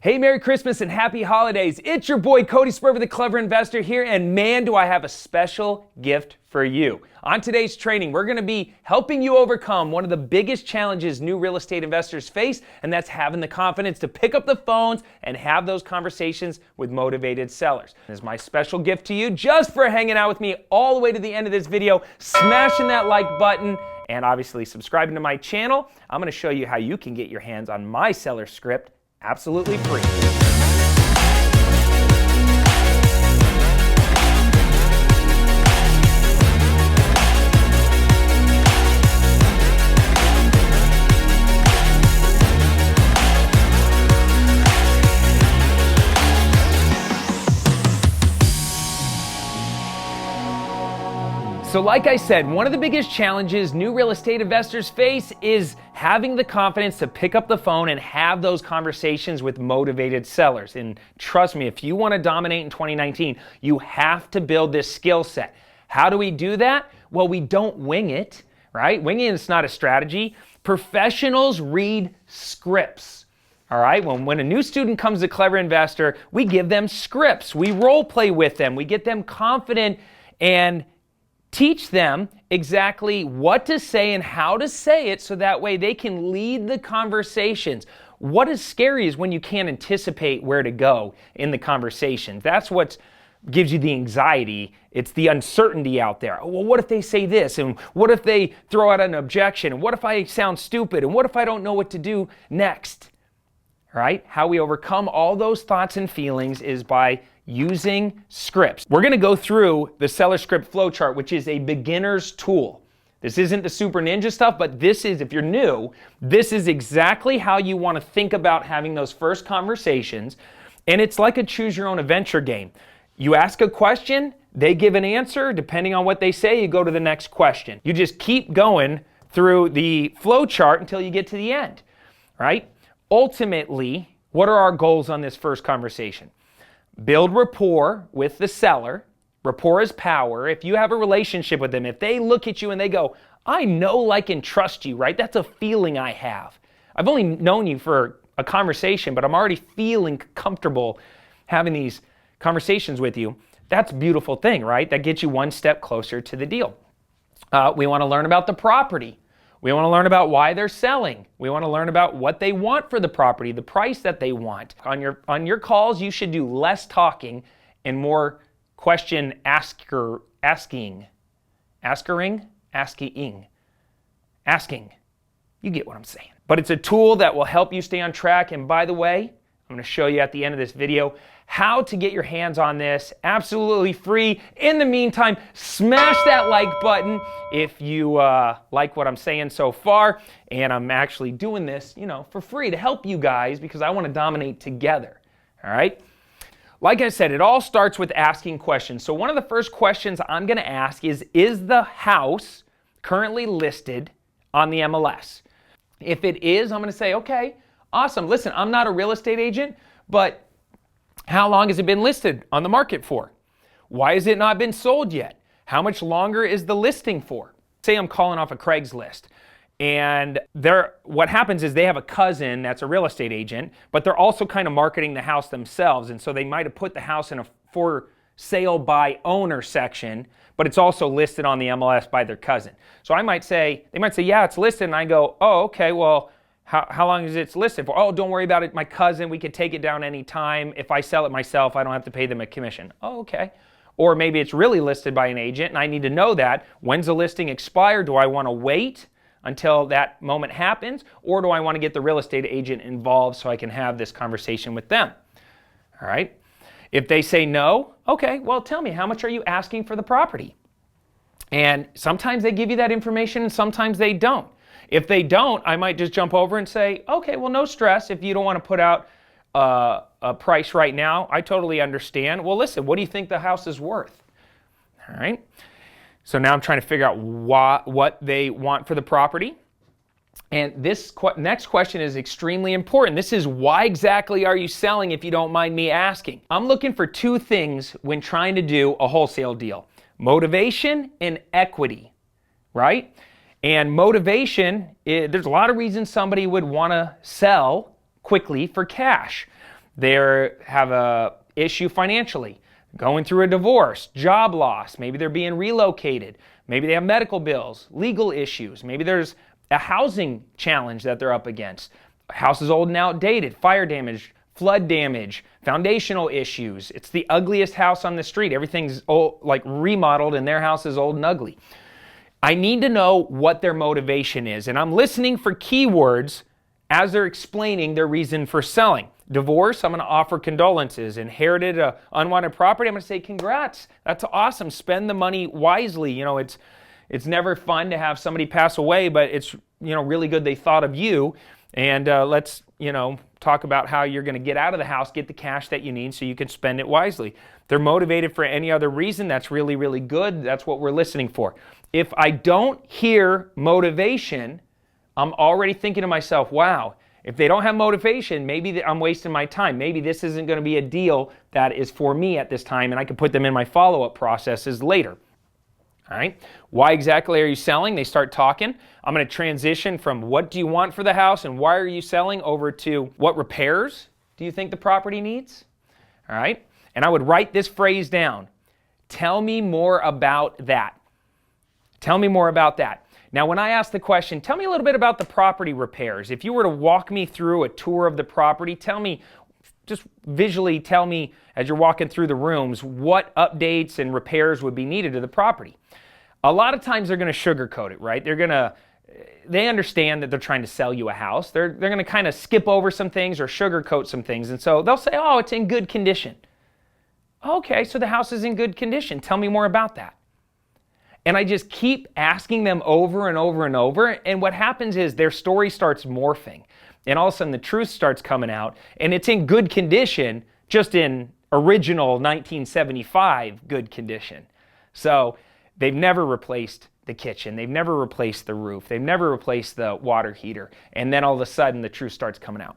Hey, Merry Christmas and Happy Holidays. It's your boy, Cody Sperber, the Clever Investor here, and man, do I have a special gift for you. On today's training, we're gonna be helping you overcome one of the biggest challenges new real estate investors face, and that's having the confidence to pick up the phones and have those conversations with motivated sellers. This is my special gift to you just for hanging out with me all the way to the end of this video, smashing that like button, and obviously subscribing to my channel. I'm gonna show you how you can get your hands on my seller script absolutely free. So like I said, one of the biggest challenges new real estate investors face is having the confidence to pick up the phone and have those conversations with motivated sellers. And trust me, if you want to dominate in 2019, you have to build this skill set. How do we do that? Well, we don't wing it, right? Winging it's not a strategy. Professionals read scripts. All right, when a new student comes to Clever Investor, we give them scripts. We role play with them. We get them confident and teach them exactly what to say and how to say it so that way they can lead the conversations. What is scary is when you can't anticipate where to go in the conversation. That's what gives you the anxiety. It's the uncertainty out there. Well, what if they say this? And what if they throw out an objection? And what if I sound stupid? And what if I don't know what to do next? Right? How we overcome all those thoughts and feelings is by using scripts. We're going to go through the seller script flowchart, which is a beginner's tool. This isn't the super ninja stuff, but this is, if you're new, this is exactly how you want to think about having those first conversations. And it's like a choose your own adventure game. You ask a question, they give an answer. Depending on what they say, you go to the next question. You just keep going through the flowchart until you get to the end, right? Ultimately, what are our goals on this first conversation? Build rapport with the seller. Rapport is power. If you have a relationship with them, if they look at you and they go, I know, like, and trust you, right? That's a feeling I have. I've only known you for a conversation, but I'm already feeling comfortable having these conversations with you. That's a beautiful thing, right? That gets you one step closer to the deal. We want to learn about the property. We want to learn about why they're selling. We want to learn about what they want for the property, the price that they want. On your calls, you should do less talking and more question asking. You get what I'm saying. But it's a tool that will help you stay on track. And by the way, I'm going to show you at the end of this video how to get your hands on this absolutely free. In the meantime, smash that like button if you like what I'm saying so far. And I'm actually doing this, for free to help you guys because I want to dominate together. All right? Like I said, it all starts with asking questions. So one of the first questions I'm going to ask is the house currently listed on the MLS? If it is, I'm going to say, okay, awesome. Listen, I'm not a real estate agent, but how long has it been listed on the market for? Why has it not been sold yet? How much longer is the listing for? Say I'm calling off a Craigslist, and what happens is they have a cousin that's a real estate agent, but they're also kind of marketing the house themselves, and so they might have put the house in a for sale by owner section, but it's also listed on the MLS by their cousin. So they might say, yeah, it's listed, and I go, oh, okay, well, how long is it listed for? Oh, don't worry about it. My cousin, we could take it down any time. If I sell it myself, I don't have to pay them a commission. Oh, okay. Or maybe it's really listed by an agent and I need to know that. When's the listing expire? Do I want to wait until that moment happens? Or do I want to get the real estate agent involved so I can have this conversation with them? All right. If they say no, okay, well, tell me, how much are you asking for the property? And sometimes they give you that information and sometimes they don't. If they don't, I might just jump over and say, okay, well, no stress. If you don't want to put out a price right now, I totally understand. Well, listen, what do you think the house is worth? All right. So now I'm trying to figure out what they want for the property. And this next question is extremely important. This is, why exactly are you selling, if you don't mind me asking? I'm looking for two things when trying to do a wholesale deal: motivation and equity, right? And motivation, there's a lot of reasons somebody would want to sell quickly for cash. They have a issue financially, going through a divorce, job loss, maybe they're being relocated, maybe they have medical bills, legal issues, maybe there's a housing challenge that they're up against. House is old and outdated, fire damage, flood damage, foundational issues. It's the ugliest house on the street. Everything's old, like remodeled, and their house is old and ugly. I need to know what their motivation is, and I'm listening for keywords as they're explaining their reason for selling. Divorce, I'm going to offer condolences. Inherited an unwanted property, I'm going to say congrats. That's awesome. Spend the money wisely. You know, it's never fun to have somebody pass away, but it's, you know, really good they thought of you. And let's, you know, talk about how you're going to get out of the house, get the cash that you need so you can spend it wisely. They're motivated for any other reason. That's really, really good. That's what we're listening for. If I don't hear motivation, I'm already thinking to myself, wow, if they don't have motivation, maybe I'm wasting my time. Maybe this isn't going to be a deal that is for me at this time, and I can put them in my follow-up processes later. All right. Why exactly are you selling? They start talking. I'm going to transition from what do you want for the house and why are you selling over to what repairs do you think the property needs? All right. And I would write this phrase down. Tell me more about that. Tell me more about that. Now, when I ask the question, tell me a little bit about the property repairs. If you were to walk me through a tour of the property, tell me, just visually tell me as you're walking through the rooms what updates and repairs would be needed to the property. A lot of times they're going to sugarcoat it, right? They understand that they're trying to sell you a house. They're going to kind of skip over some things or sugarcoat some things. And so they'll say, oh, it's in good condition. Okay, so the house is in good condition. Tell me more about that. And I just keep asking them over and over and over. And what happens is their story starts morphing. And all of a sudden the truth starts coming out. And it's in good condition, just in original 1975 good condition. So they've never replaced the kitchen. They've never replaced the roof. They've never replaced the water heater. And then all of a sudden the truth starts coming out.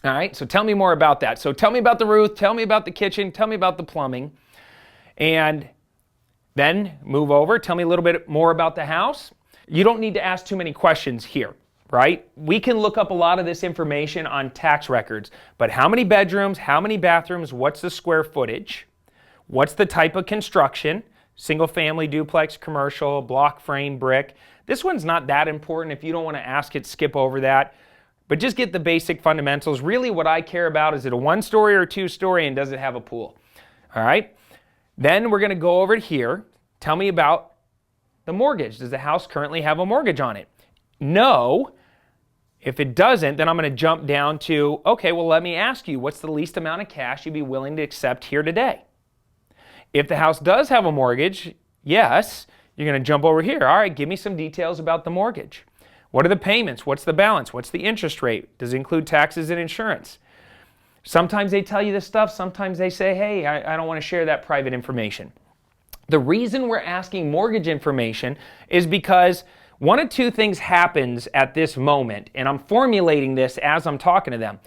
All right, so tell me more about that. So tell me about the roof. Tell me about the kitchen. Tell me about the plumbing. And then move over, tell me a little bit more about the house. You don't need to ask too many questions here, right? We can look up a lot of this information on tax records, but how many bedrooms, how many bathrooms, what's the square footage, what's the type of construction, single family, duplex, commercial, block frame, brick. This one's not that important. If you don't want to ask it, skip over that. But just get the basic fundamentals. Really what I care about, is it a 1-story or a 2-story, and does it have a pool? All right? Then we're going to go over here. Tell me about the mortgage. Does the house currently have a mortgage on it? No. If it doesn't, then I'm going to jump down to, okay, well, let me ask you, what's the least amount of cash you'd be willing to accept here today? If the house does have a mortgage, yes, you're going to jump over here. All right, give me some details about the mortgage. What are the payments? What's the balance? What's the interest rate? Does it include taxes and insurance? Sometimes they tell you this stuff. Sometimes they say, hey, I don't want to share that private information. The reason we're asking mortgage information is because one of two things happens at this moment, and I'm formulating this as I'm talking to them.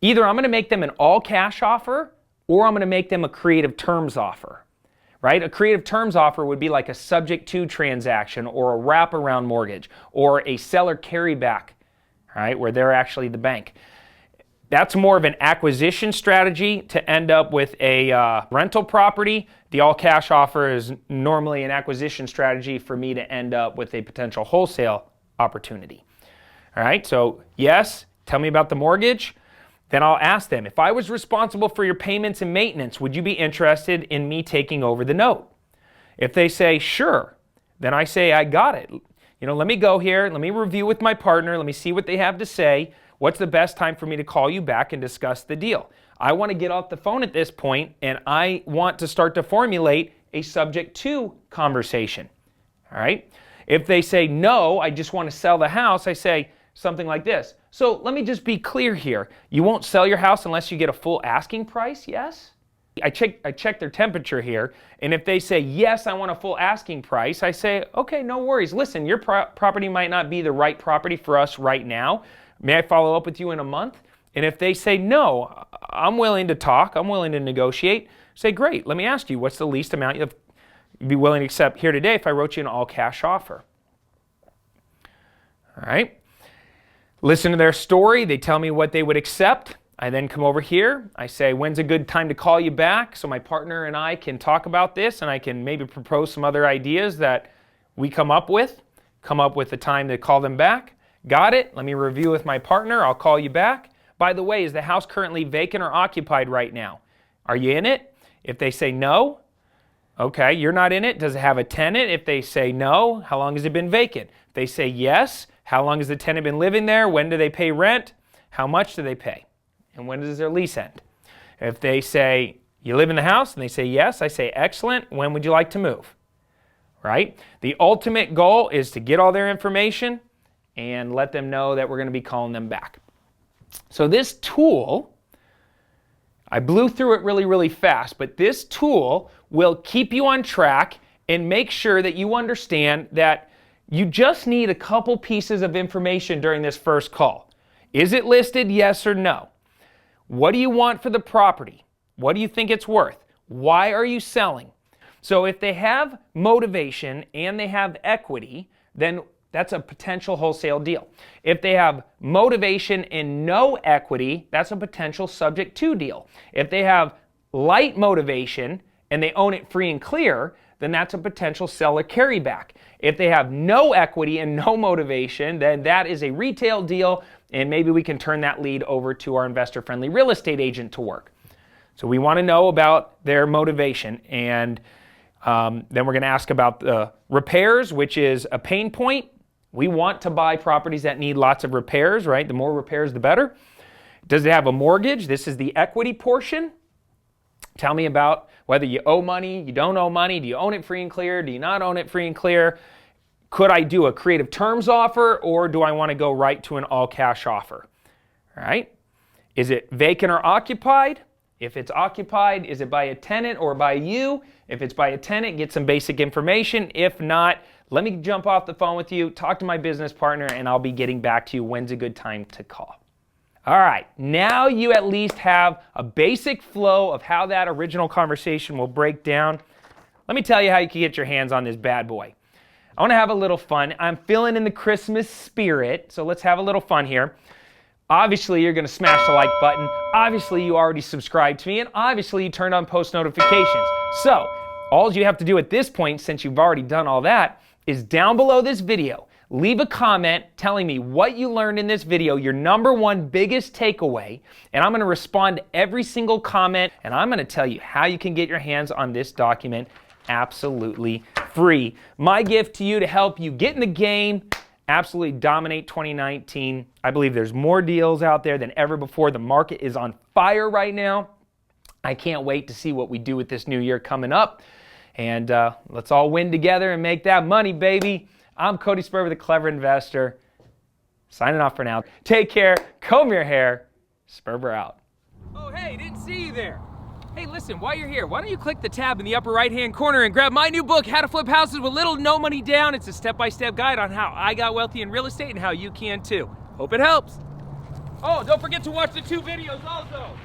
Either I'm going to make them an all-cash offer, or I'm going to make them a creative terms offer, right? A creative terms offer would be like a subject-to transaction or a wraparound mortgage or a seller carryback, right, where they're actually the bank. That's more of an acquisition strategy to end up with a rental property. The all-cash offer is normally an acquisition strategy for me to end up with a potential wholesale opportunity. All right, so yes, tell me about the mortgage. Then I'll ask them, if I was responsible for your payments and maintenance, would you be interested in me taking over the note? If they say, sure, then I say, I got it. You know, let me go here, let me review with my partner, let me see what they have to say. What's the best time for me to call you back and discuss the deal? I want to get off the phone at this point, and I want to start to formulate a subject to conversation. All right? If they say, no, I just want to sell the house, I say something like this. So let me just be clear here. You won't sell your house unless you get a full asking price, yes? I check their temperature here, and if they say, yes, I want a full asking price, I say, okay, no worries. Listen, your property might not be the right property for us right now. May I follow up with you in a month? And if they say, no, I'm willing to talk, I'm willing to negotiate, say, great, let me ask you, what's the least amount you'd be willing to accept here today if I wrote you an all-cash offer? All right. Listen to their story. They tell me what they would accept. I then come over here. I say, when's a good time to call you back so my partner and I can talk about this and I can maybe propose some other ideas that we come up with the time to call them back. Got it? Let me review with my partner. I'll call you back. By the way, is the house currently vacant or occupied right now? Are you in it? If they say no, okay, you're not in it. Does it have a tenant? If they say no, how long has it been vacant? If they say yes, how long has the tenant been living there? When do they pay rent? How much do they pay? And when does their lease end? If they say, you live in the house, and they say yes, I say, excellent. When would you like to move? Right? The ultimate goal is to get all their information and let them know that we're going to be calling them back. So this tool, I blew through it really, really fast, but this tool will keep you on track and make sure that you understand that you just need a couple pieces of information during this first call. Is it listed? Yes or no? What do you want for the property? What do you think it's worth? Why are you selling? So if they have motivation and they have equity, then that's a potential wholesale deal. If they have motivation and no equity, that's a potential subject to deal. If they have light motivation and they own it free and clear, then that's a potential seller carryback. If they have no equity and no motivation, then that is a retail deal, and maybe we can turn that lead over to our investor-friendly real estate agent to work. So we want to know about their motivation, and then we're going to ask about the repairs, which is a pain point. We want to buy properties that need lots of repairs, right? The more repairs, the better. Does it have a mortgage? This is the equity portion. Tell me about whether you owe money, you don't owe money, do you own it free and clear, do you not own it free and clear? Could I do a creative terms offer, or do I want to go right to an all-cash offer? All right? Is it vacant or occupied? If it's occupied, is it by a tenant or by you? If it's by a tenant, get some basic information. If not, let me jump off the phone with you, talk to my business partner, and I'll be getting back to you when's a good time to call. All right, now you at least have a basic flow of how that original conversation will break down. Let me tell you how you can get your hands on this bad boy. I want to have a little fun. I'm feeling in the Christmas spirit, so let's have a little fun here. Obviously, you're going to smash the like button. Obviously, you already subscribed to me, and obviously, you turned on post notifications. So, all you have to do at this point, since you've already done all that, is down below this video, leave a comment telling me what you learned in this video, your number one biggest takeaway, and I'm going to respond to every single comment, and I'm going to tell you how you can get your hands on this document absolutely free. My gift to you to help you get in the game, absolutely dominate 2019. I believe there's more deals out there than ever before. The market is on fire right now. I can't wait to see what we do with this new year coming up. And let's all win together and make that money, baby. I'm Cody Sperber, the Clever Investor. Signing off for now. Take care. Comb your hair. Sperber out. Oh, hey, didn't see you there. Hey, listen, while you're here, why don't you click the tab in the upper right-hand corner and grab my new book, How to Flip Houses with Little No Money Down. It's a step-by-step guide on how I got wealthy in real estate and how you can too. Hope it helps. Oh, don't forget to watch the 2 videos also.